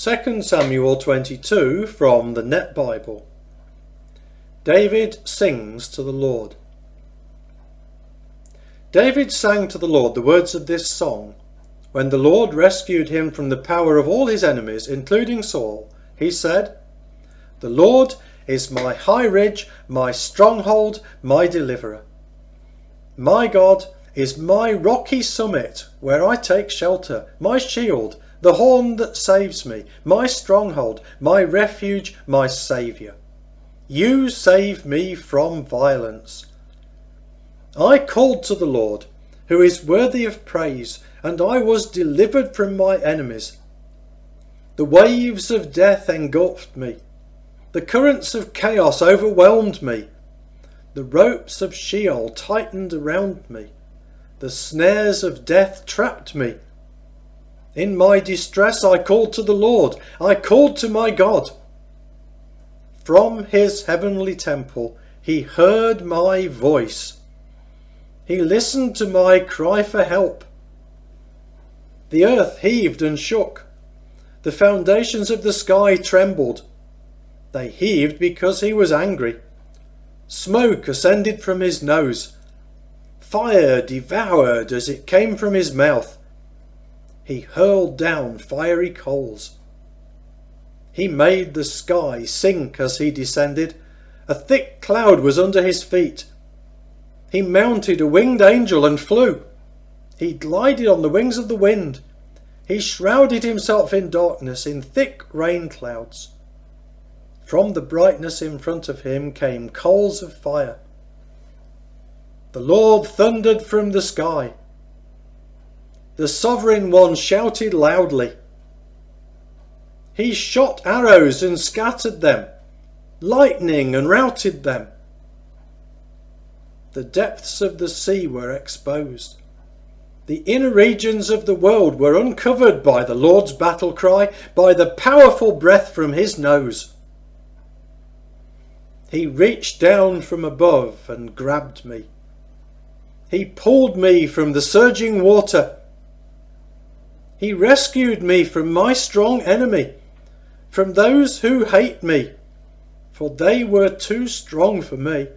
2Samuel 22 from the Net Bible. David sings to the Lord. David sang to the Lord the words of this song. When the Lord rescued him from the power of all his enemies, including Saul, he said, "The Lord is my high ridge, my stronghold, my deliverer. My God is my rocky summit where I take shelter, my shield, the horn that saves me, my stronghold, my refuge, my saviour. You save me from violence. I called to the Lord, who is worthy of praise, and I was delivered from my enemies. The waves of death engulfed me. The currents of chaos overwhelmed me. The ropes of Sheol tightened around me. The snares of death trapped me. In my distress I called to the Lord. I called to my God. From his heavenly temple he heard my voice. He listened to my cry for help. The earth heaved and shook. The foundations of the sky trembled. They heaved because he was angry. Smoke ascended from his nose. Fire devoured as it came from his mouth. He hurled down fiery coals. He made the sky sink as he descended. A thick cloud was under his feet. He mounted a winged angel and flew. He glided on the wings of the wind. He shrouded himself in darkness, in thick rain clouds. From the brightness in front of him came coals of fire. The Lord thundered from the sky. The Sovereign One shouted loudly. He shot arrows and scattered them, lightning and routed them. The depths of the sea were exposed. The inner regions of the world were uncovered by the Lord's battle cry, by the powerful breath from his nose. He reached down from above and grabbed me. He pulled me from the surging water. He rescued me from my strong enemy, from those who hate me, for they were too strong for me.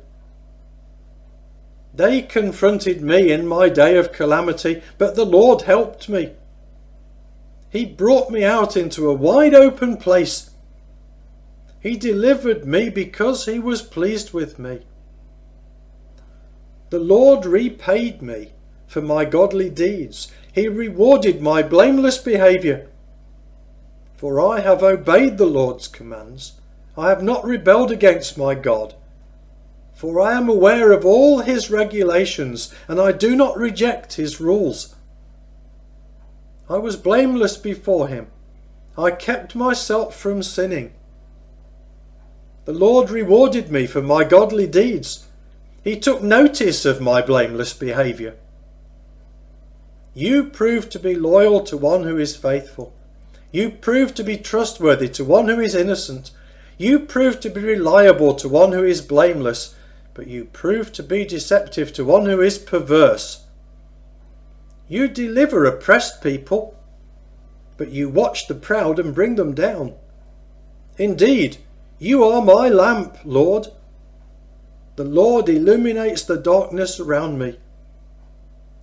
They confronted me in my day of calamity, but the Lord helped me. He brought me out into a wide open place. He delivered me because he was pleased with me. The Lord repaid me for my godly deeds. He rewarded my blameless behaviour. For I have obeyed the Lord's commands. I have not rebelled against my God. For I am aware of all his regulations, and I do not reject his rules. I was blameless before him. I kept myself from sinning. The Lord rewarded me for my godly deeds. He took notice of my blameless behaviour. You prove to be loyal to one who is faithful. You prove to be trustworthy to one who is innocent. You prove to be reliable to one who is blameless, but you prove to be deceptive to one who is perverse. You deliver oppressed people, but you watch the proud and bring them down. Indeed, you are my lamp, Lord. The Lord illuminates the darkness around me.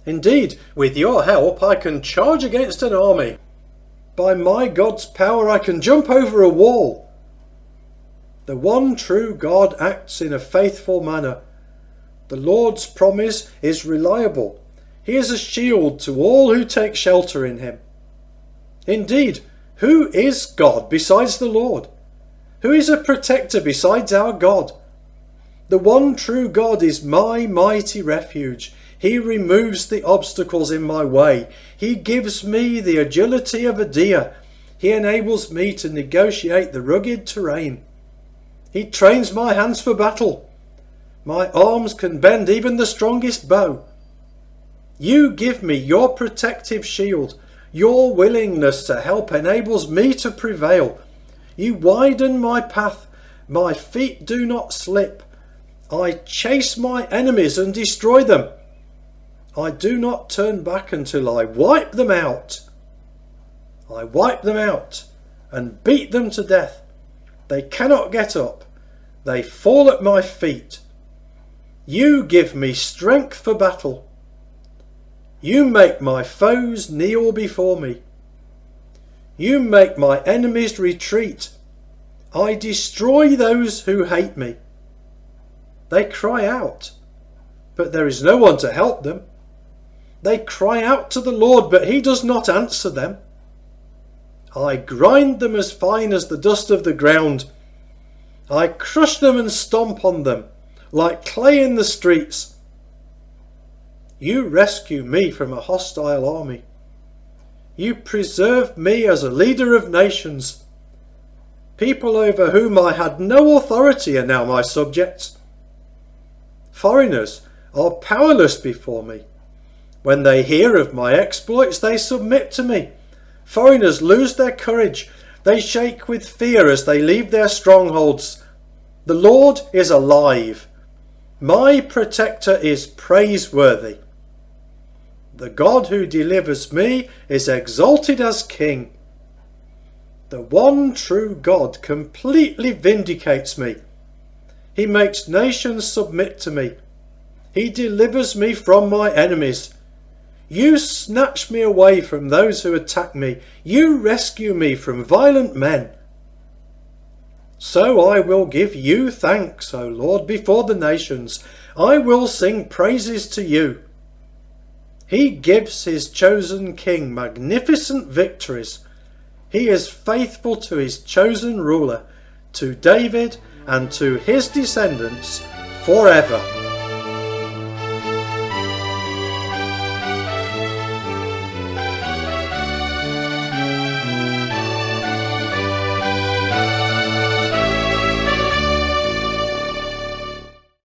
Indeed, with your help I can charge against an army. By my God's power I can jump over a wall. The one true God acts in a faithful manner. The Lord's promise is reliable. He is a shield to all who take shelter in him. Indeed, who is God besides the Lord? Who is a protector besides our God? The one true God is my mighty refuge. He removes the obstacles in my way. He gives me the agility of a deer. He enables me to negotiate the rugged terrain. He trains my hands for battle. My arms can bend even the strongest bow. You give me your protective shield. Your willingness to help enables me to prevail. You widen my path. My feet do not slip. I chase my enemies and destroy them. I do not turn back until I wipe them out. I wipe them out. and beat them to death. They cannot get up. They fall at my feet. You give me strength for battle. You make my foes kneel before me. You make my enemies retreat. I destroy those who hate me. They cry out, but there is no one to help them. They cry out to the Lord, but he does not answer them. I grind them as fine as the dust of the ground. I crush them and stomp on them like clay in the streets. You rescue me from a hostile army. You preserve me as a leader of nations. People over whom I had no authority are now my subjects. Foreigners are powerless before me. When they hear of my exploits, they submit to me. Foreigners lose their courage. They shake with fear as they leave their strongholds. The Lord is alive. My protector is praiseworthy. The God who delivers me is exalted as King. The one true God completely vindicates me. He makes nations submit to me. He delivers me from my enemies. You snatch me away from those who attack me. You rescue me from violent men. So I will give you thanks, O Lord, before the nations. I will sing praises to you. He gives his chosen king magnificent victories. He is faithful to his chosen ruler, to David and to his descendants forever.